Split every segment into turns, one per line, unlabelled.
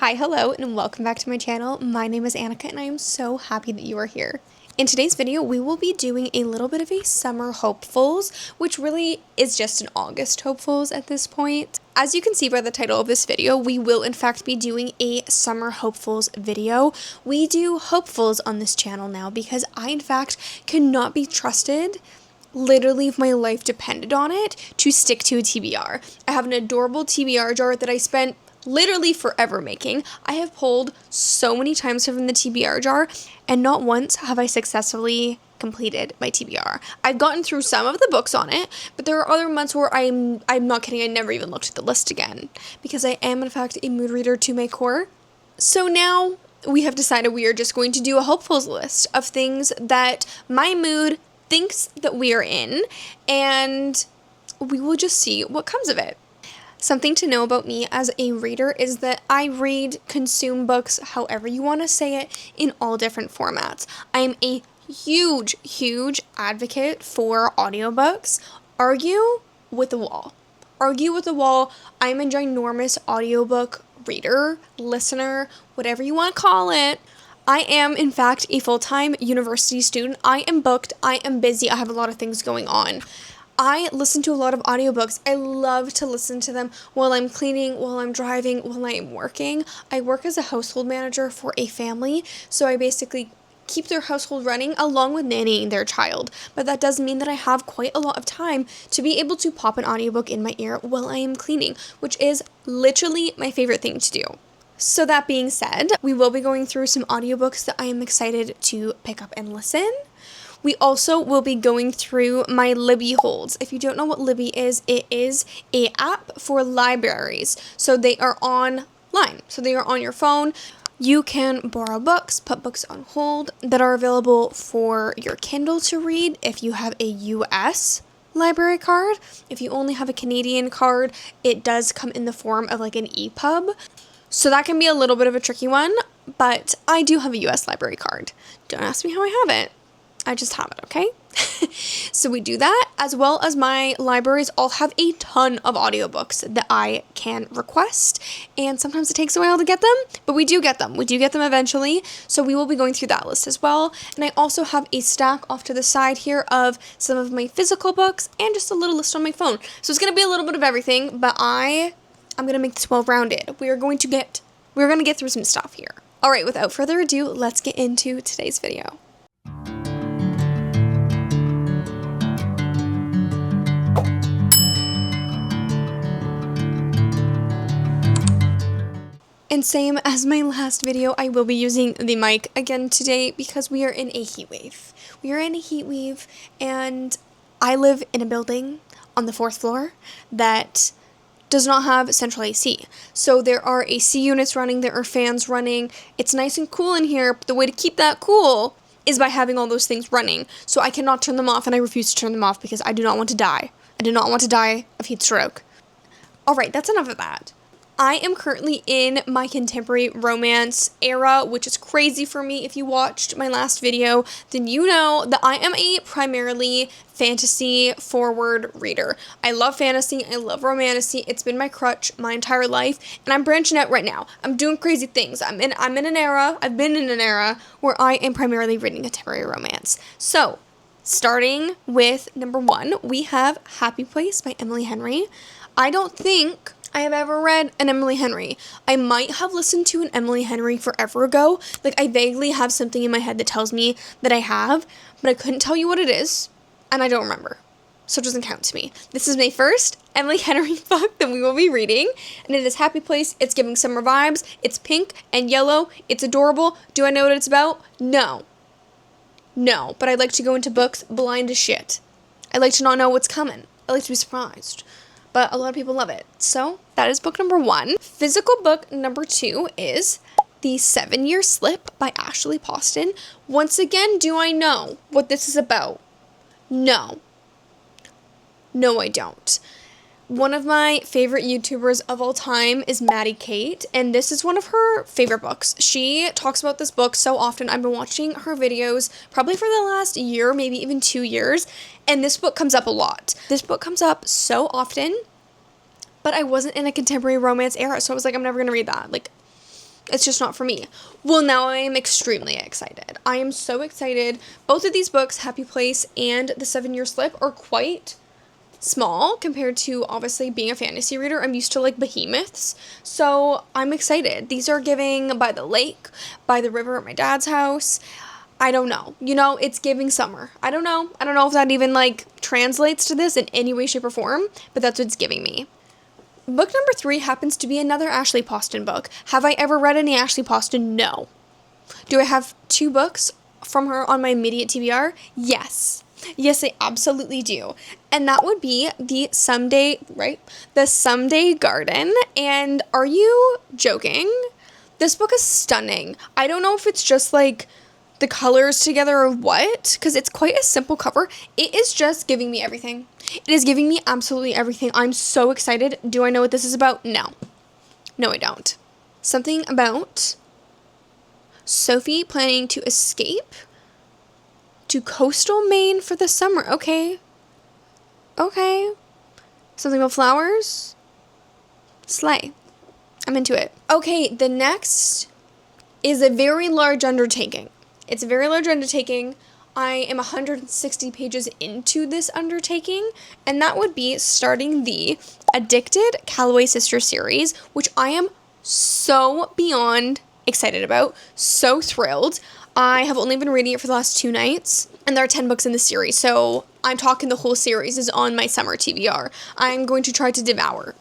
Hi, hello, and welcome back to my channel. My name is Annika, and I am so happy that you are here. In today's video, we will be doing a little bit of a summer hopefuls, which really is just an August hopefuls at this point. As you can see by the title of this video, we will in fact be doing a summer hopefuls video. We do hopefuls on this channel now because I in fact cannot be trusted, literally if my life depended on it, to stick to a TBR. I have an adorable TBR jar that I spent literally forever making. I have pulled so many times from the TBR jar, and not once have I successfully completed my TBR. I've gotten through some of the books on it, but there are other months where I'm not kidding, I never even looked at the list again, because I am in fact a mood reader to my core. So now we have decided we are just going to do a hopefuls list of things that my mood thinks that we are in, and we will just see what comes of it. Something to know about me as a reader is that I read, consume books, however you want to say it, in all different formats. I am a huge advocate for audiobooks. Argue with the wall. Argue with the wall. I'm a ginormous audiobook reader, listener, whatever you want to call it. I am, in fact, a full-time university student. I am booked. I am busy. I have a lot of things going on. I listen to a lot of audiobooks. I love to listen to them while I'm cleaning, while I'm driving, while I am working. I work as a household manager for a family, so I basically keep their household running along with nannying their child. But that does mean that I have quite a lot of time to be able to pop an audiobook in my ear while I am cleaning, which is literally my favorite thing to do. So that being said, we will be going through some audiobooks that I am excited to pick up and listen. We also will be going through my Libby holds. If you don't know what Libby is, it is an app for libraries. So they are online. So they are on your phone. You can borrow books, put books on hold that are available for your Kindle to read if you have a US library card. If you only have a Canadian card, it does come in the form of like an EPUB. So that can be a little bit of a tricky one, but I do have a US library card. Don't ask me how I have it. I just have it, okay? So we do that, as well as my libraries all have a ton of audiobooks that I can request, and sometimes it takes a while to get them, but we do get them. We do get them eventually, so we will be going through that list as well. And I also have a stack off to the side here of some of my physical books and just a little list on my phone. So it's going to be a little bit of everything, but I'm going to make this well-rounded. We're going to get through some stuff here. All right, without further ado, let's get into today's video. And same as my last video, I will be using the mic again today because we are in a heat wave. We are in a heat wave, and I live in a building on the 4th floor that does not have central AC. So there are AC units running, there are fans running. It's nice and cool in here, but the way to keep that cool is by having all those things running. So I cannot turn them off, and I refuse to turn them off because I do not want to die. I do not want to die of heat stroke. All right, that's enough of that. I am currently in my contemporary romance era, which is crazy for me. If you watched my last video, then you know that I am a primarily fantasy forward reader. I love fantasy, I love romantasy. It's been my crutch my entire life, and I'm branching out right now. I'm doing crazy things. I've been in an era where I am primarily reading contemporary romance. So, starting with number 1, we have Happy Place by Emily Henry. I don't think I have ever read an Emily Henry. I might have listened to an Emily Henry forever ago. Like, I vaguely have something in my head that tells me that I have, but I couldn't tell you what it is, and I don't remember. So it doesn't count to me. This is my first Emily Henry book that we will be reading, and it is Happy Place. It's giving summer vibes. It's pink and yellow. It's adorable. Do I know what it's about? No. No, but I like to go into books blind as shit. I like to not know what's coming. I like to be surprised. But a lot of people love it. So that is book number 1. Physical book number 2 is The 7-Year Slip by Ashley Poston. Once again, do I know what this is about? No. No, I don't. One of my favorite YouTubers of all time is Maddie Kate, and this is one of her favorite books. She talks about this book so often. I've been watching her videos probably for the last year, maybe even 2 years, and this book comes up a lot. This book comes up so often, but I wasn't in a contemporary romance era, so I was like, I'm never going to read that. Like, It's just not for me. Well, now I am extremely excited. I am so excited. Both of these books, Happy Place and The 7-Year Slip, are quite small compared to obviously being a fantasy reader. I'm used to like behemoths. So I'm excited. These are giving by the lake, by the river at my dad's house. I don't know. You know, it's giving summer. I don't know. I don't know if that even like translates to this in any way, shape, or form, but that's what it's giving me. Book number 3 happens to be another Ashley Poston book. Have I ever read any Ashley Poston? No. Do I have 2 books from her on my immediate TBR? Yes. Yes, I absolutely do. And that would be The Someday Garden. And are you joking? This book is stunning. I don't know if it's just like the colors together or what, because it's quite a simple cover. It is just giving me everything. It is giving me absolutely everything. I'm so excited. Do I know what this is about? No. No, I don't. Something about Sophie planning to escape to coastal Maine for the summer. Okay. Something about flowers? Slay. I'm into it. Okay, the next is a very large undertaking. It's a very large undertaking. I am 160 pages into this undertaking, and that would be starting the Addicted Calloway Sisters series, which I am so beyond excited about, so thrilled. I have only been reading it for the last 2 nights, and there are 10 books in the series, so I'm talking the whole series is on my summer TBR. I'm going to try to devour.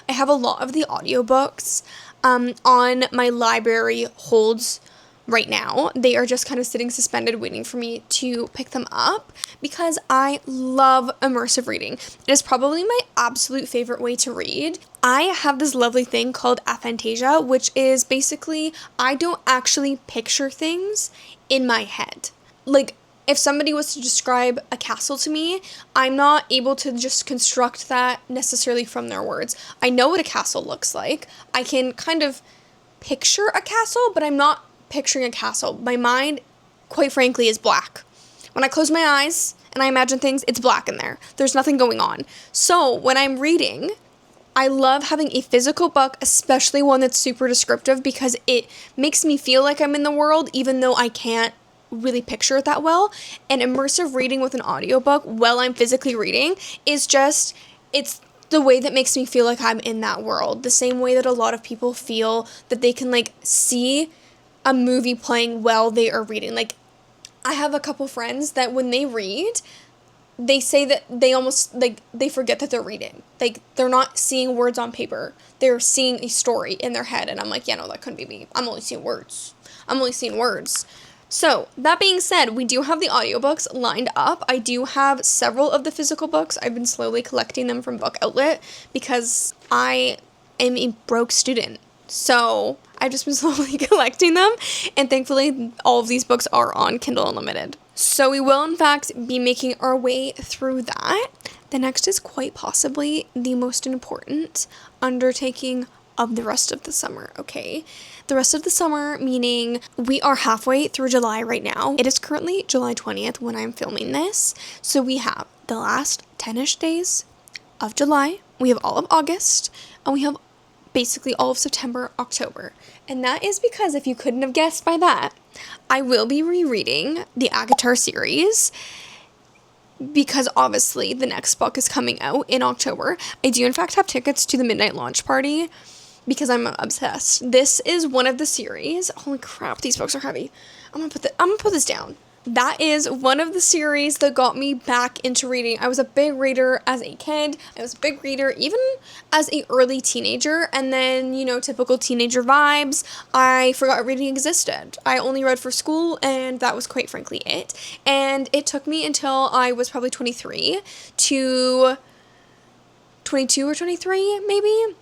I have a lot of the audiobooks on my library holds right now. They are just kind of sitting suspended waiting for me to pick them up because I love immersive reading. It is probably my absolute favorite way to read. I have this lovely thing called aphantasia, which is basically I don't actually picture things in my head. Like, if somebody was to describe a castle to me, I'm not able to just construct that necessarily from their words. I know what a castle looks like. I can kind of picture a castle, but I'm not picturing a castle. My mind, quite frankly, is black. When I close my eyes and I imagine things, it's black in there. There's nothing going on. So when I'm reading, I love having a physical book, especially one that's super descriptive, because it makes me feel like I'm in the world, even though I can't really picture it that well. And immersive reading with an audiobook while I'm physically reading is just, it's the way that makes me feel like I'm in that world. The same way that a lot of people feel that they can like see a movie playing while they are reading. Like, I have a couple friends that when they read, they say that they almost, like, they forget that they're reading. Like, they're not seeing words on paper. They're seeing a story in their head. And I'm like, yeah, no, that couldn't be me. I'm only seeing words. So, that being said, we do have the audiobooks lined up. I do have several of the physical books. I've been slowly collecting them from Book Outlet because I am a broke student. So, I've just been slowly collecting them, and thankfully, all of these books are on Kindle Unlimited. So, we will, in fact, be making our way through that. The next is quite possibly the most important undertaking of the rest of the summer, okay? The rest of the summer, meaning we are halfway through July right now. It is currently July 20th when I'm filming this. So we have the last 10-ish days of July, we have all of August, and we have basically all of September, October. And that is because, if you couldn't have guessed by that, I will be rereading the ACOTAR series, because obviously the next book is coming out in October. I do in fact have tickets to the midnight launch party, because I'm obsessed. This is one of the series. Holy crap, these books are heavy. I'm gonna put this down. That is one of the series that got me back into reading. I was a big reader as a kid. I was a big reader even as an early teenager. And then, you know, typical teenager vibes, I forgot reading existed. I only read for school, and that was quite frankly it. And it took me until I was probably 23 to 22 or 23 maybe,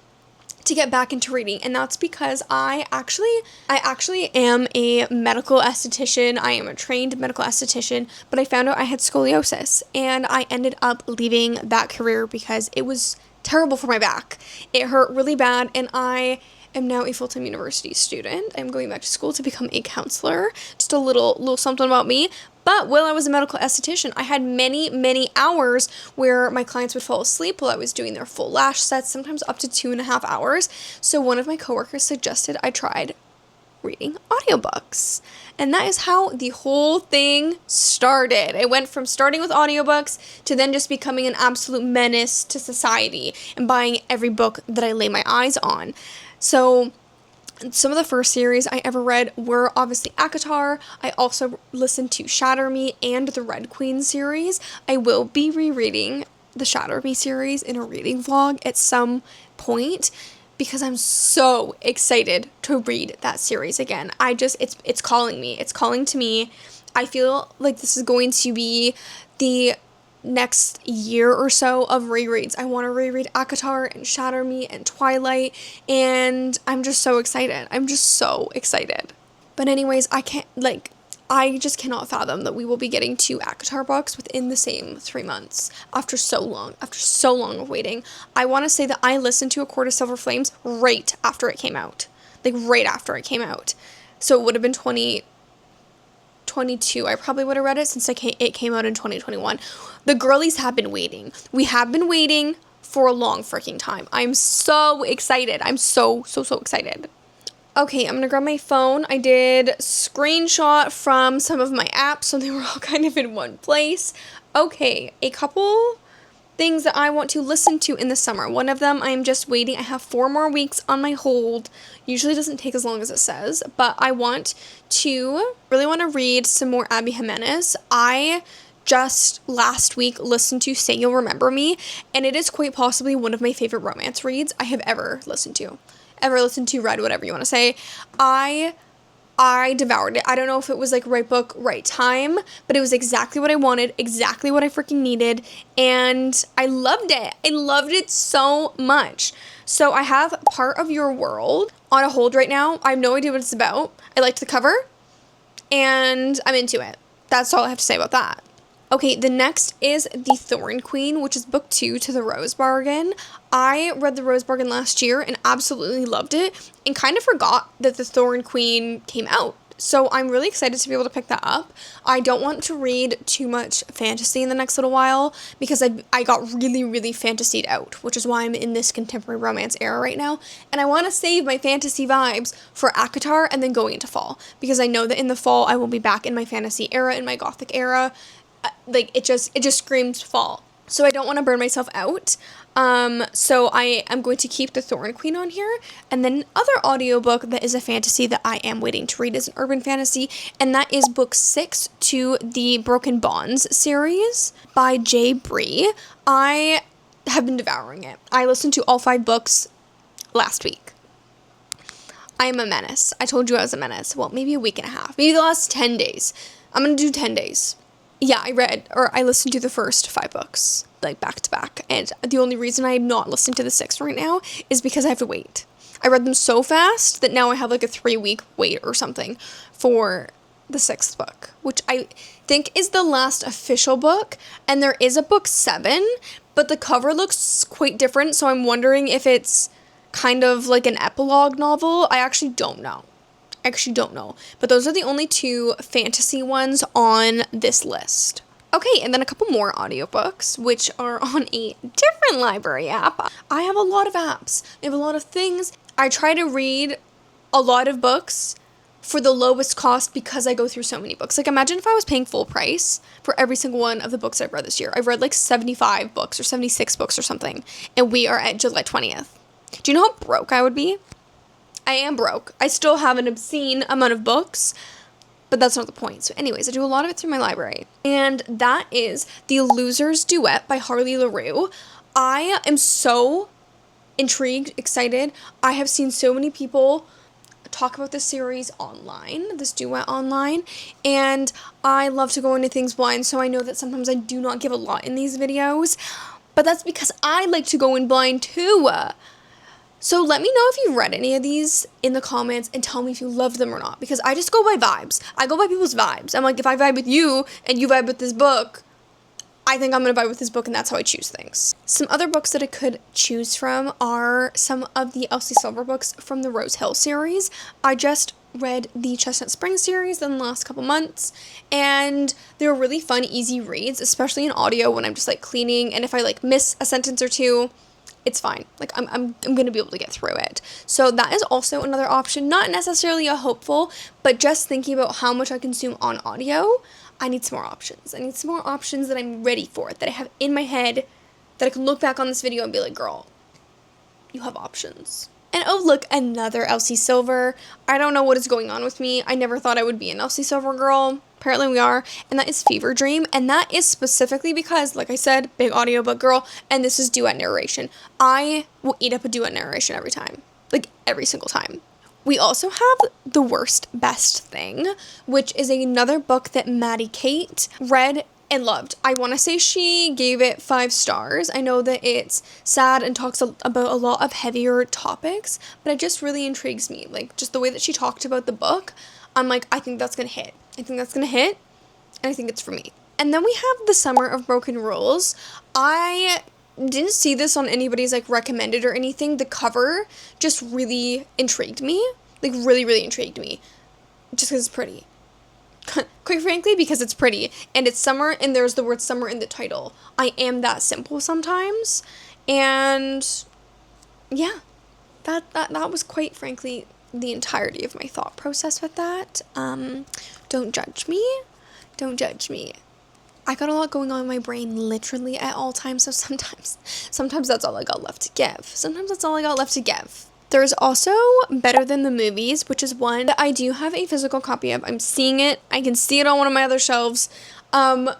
to get back into reading. And that's because I actually am a medical esthetician. I am a trained medical esthetician, but I found out I had scoliosis, and I ended up leaving that career because it was terrible for my back. It hurt really bad, and I am now a full-time university student. I'm going back to school to become a counselor. Just a little something about me. But while I was a medical esthetician, I had many hours where my clients would fall asleep while I was doing their full lash sets, sometimes up to 2.5 hours. So one of my coworkers suggested I tried reading audiobooks. And that is how the whole thing started. It went from starting with audiobooks to then just becoming an absolute menace to society and buying every book that I lay my eyes on. So some of the first series I ever read were obviously ACOTAR. I also listened to Shatter Me and the Red Queen series. I will be rereading the Shatter Me series in a reading vlog at some point because I'm so excited to read that series again. It's calling me. It's calling to me. I feel like this is going to be the next year or so of rereads. I want to reread ACOTAR and Shatter Me and Twilight, and I'm just so excited. I'm just so excited. But anyways, I just cannot fathom that we will be getting 2 ACOTAR books within the same 3 months after so long of waiting. I want to say that I listened to A Court of Silver Flames right after it came out. So it would have been 2022. I probably would have read it since it came out in 2021. The girlies have been waiting. We have been waiting for a long freaking time. I'm so excited. I'm so excited. Okay, I'm gonna grab my phone. I did screenshot from some of my apps, so they were all kind of in one place. Okay, a couple things that I want to listen to in the summer. One of them, I'm just waiting. I have 4 more weeks on my hold. Usually doesn't take as long as it says, but I really want to read some more Abby Jimenez. I just last week listened to Say You'll Remember Me, and it is quite possibly one of my favorite romance reads I have ever listened to, read, whatever you want to say. I devoured it. I don't know if it was like right book, right time, but it was exactly what I wanted, exactly what I freaking needed, and I loved it. I loved it so much. So I have Part of Your World on a hold right now. I have no idea what it's about. I liked the cover, and I'm into it. That's all I have to say about that. Okay, the next is The Thorn Queen, which is book 2 to The Rose Bargain. I read The Rose Bargain last year and absolutely loved it and kind of forgot that The Thorn Queen came out. So I'm really excited to be able to pick that up. I don't want to read too much fantasy in the next little while because I got really fantasied out, which is why I'm in this contemporary romance era right now. And I want to save my fantasy vibes for ACOTAR and then going into fall, because I know that in the fall I will be back in my fantasy era, in my gothic era. It just screams fall. So I don't want to burn myself out. So I am going to keep The Thorn Queen on here. And then other audiobook that is a fantasy that I am waiting to read is an urban fantasy, and that is book 6 to the Broken Bonds series by J. Bree. I have been devouring it. I listened to all 5 books last week. I am a menace. I told you I was a menace. Well, maybe a week and a half. Maybe the last 10 days. I'm going to do 10 days. Yeah, I listened to the first 5 books, back to back, and the only reason I'm not listening to the 6th right now is because I have to wait. I read them so fast that now I have a 3-week wait or something for the 6th book, which I think is the last official book, and there is a book 7, but the cover looks quite different, so I'm wondering if it's kind of like an epilogue novel. I actually don't know. But those are the only 2 fantasy ones on this list. Okay, and then a couple more audiobooks, which are on a different library app. I have a lot of apps. I have a lot of things. I try to read a lot of books for the lowest cost because I go through so many books. Imagine if I was paying full price for every single one of the books I've read this year. I've read 75 books or 76 books or something, and we are at July 20th. Do you know how broke I would be? I am broke. I still have an obscene amount of books, but that's not the point. So anyways, I do a lot of it through my library. And that is The Loser's Duet by Harley LaRue. I am so intrigued, excited. I have seen so many people talk about this series online, this duet online, and I love to go into things blind, so I know that sometimes I do not give a lot in these videos, but that's because I like to go in blind too. So let me know if you've read any of these in the comments and tell me if you love them or not, because I just go by vibes. I go by people's vibes. I'm like, if I vibe with you and you vibe with this book, I think I'm going to vibe with this book, and that's how I choose things. Some other books that I could choose from are some of the Elsie Silver books from the Rose Hill series. I just read the Chestnut Springs series in the last couple months, and they were really fun, easy reads, especially in audio when I'm just like cleaning, and if I like miss a sentence or two, it's fine. Like I'm going to be able to get through it. So that is also another option, not necessarily a hopeful, but just thinking about how much I consume on audio. I need some more options. I need some more options that I'm ready for, that I have in my head, that I can look back on this video and be like, girl, you have options. And oh look, another Elsie Silver. I don't know what is going on with me. I never thought I would be an Elsie Silver girl. Apparently we are. And that is Fever Dream. And that is specifically because, like I said, big audiobook girl, and this is duet narration. I will eat up a duet narration every time. Like every single time. We also have The Worst Best Thing, which is another book that Maddie Kate read and loved. I want to say she gave it 5 stars. I know that it's sad and talks about a lot of heavier topics, but it just really intrigues me. Like, just the way that she talked about the book, I'm like, I think that's going to hit. I think that's going to hit, and I think it's for me. And then we have The Summer of Broken Rules. I didn't see this on anybody's like recommended or anything. The cover just really intrigued me. Like really, really intrigued me. Just because it's pretty. Quite frankly, because it's pretty. And it's summer, and there's the word summer in the title. I am that simple sometimes. And yeah, that was quite frankly the entirety of my thought process with that. Don't judge me. Don't judge me. I got a lot going on in my brain literally at all times, so sometimes that's all I got left to give. Sometimes that's all I got left to give. There's also Better Than the Movies, which is one that I do have a physical copy of. I'm seeing it. I can see it on one of my other shelves. And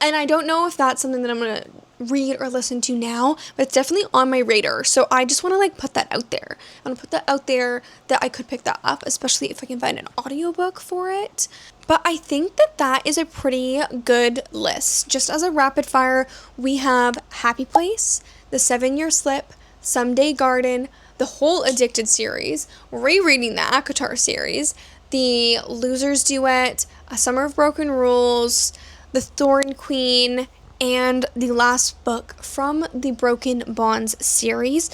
I don't know if that's something that I'm going to read or listen to now, but it's definitely on my radar. So I just want to like put that out there. I want to put that out there that I could pick that up, especially if I can find an audiobook for it. But I think that is a pretty good list. Just as a rapid fire, we have Happy Place, The 7-Year Slip, Someday Garden, the whole Addicted series, rereading the ACOTAR series, the Losers Duet, A Summer of Broken Rules, The Thorn Queen, and the last book from the Broken Bonds series.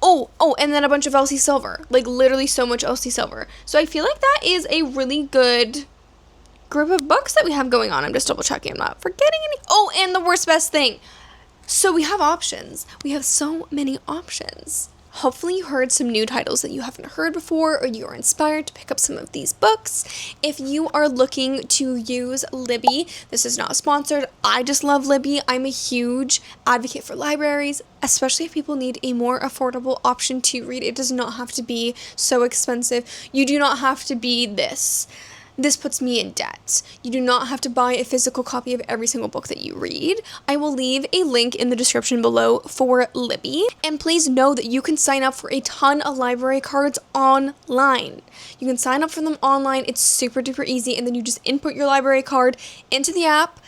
Oh, and then a bunch of Elsie Silver. Like literally so much Elsie Silver. So I feel like that is a really good group of books that we have going on. I'm just double checking. I'm not forgetting any. Oh, and The Worst Best Thing. So we have options. We have so many options. Hopefully you heard some new titles that you haven't heard before, or you are inspired to pick up some of these books. If you are looking to use Libby, this is not sponsored. I just love Libby. I'm a huge advocate for libraries, especially if people need a more affordable option to read. It does not have to be so expensive. You do not have to be this. This puts me in debt. You do not have to buy a physical copy of every single book that you read. I will leave a link in the description below for Libby. And please know that you can sign up for a ton of library cards online. You can sign up for them online. It's super duper easy. And then you just input your library card into the app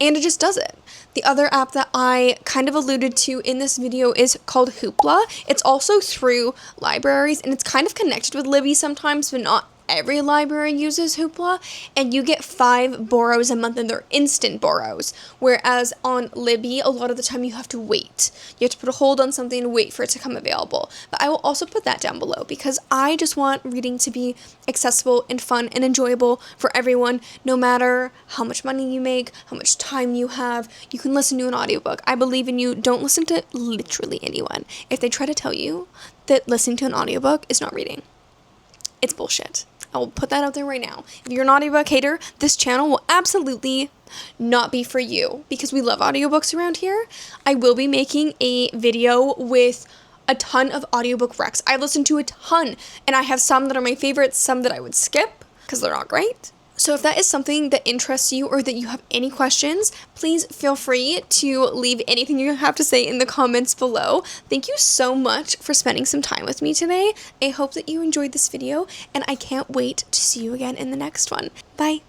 and it just does it. The other app that I kind of alluded to in this video is called Hoopla. It's also through libraries and it's kind of connected with Libby sometimes, but not every library uses Hoopla, and you get 5 borrows a month, and they're instant borrows, whereas on Libby, a lot of the time you have to wait. You have to put a hold on something and wait for it to come available. But I will also put that down below, because I just want reading to be accessible and fun and enjoyable for everyone, no matter how much money you make, how much time you have. You can listen to an audiobook. I believe in you. Don't listen to literally anyone if they try to tell you that listening to an audiobook is not reading. It's bullshit. I will put that out there right now. If you're an audiobook hater, this channel will absolutely not be for you, because we love audiobooks around here. I will be making a video with a ton of audiobook recs. I listen to a ton, and I have some that are my favorites, some that I would skip because they're not great. So if that is something that interests you, or that you have any questions, please feel free to leave anything you have to say in the comments below. Thank you so much for spending some time with me today. I hope that you enjoyed this video, and I can't wait to see you again in the next one. Bye!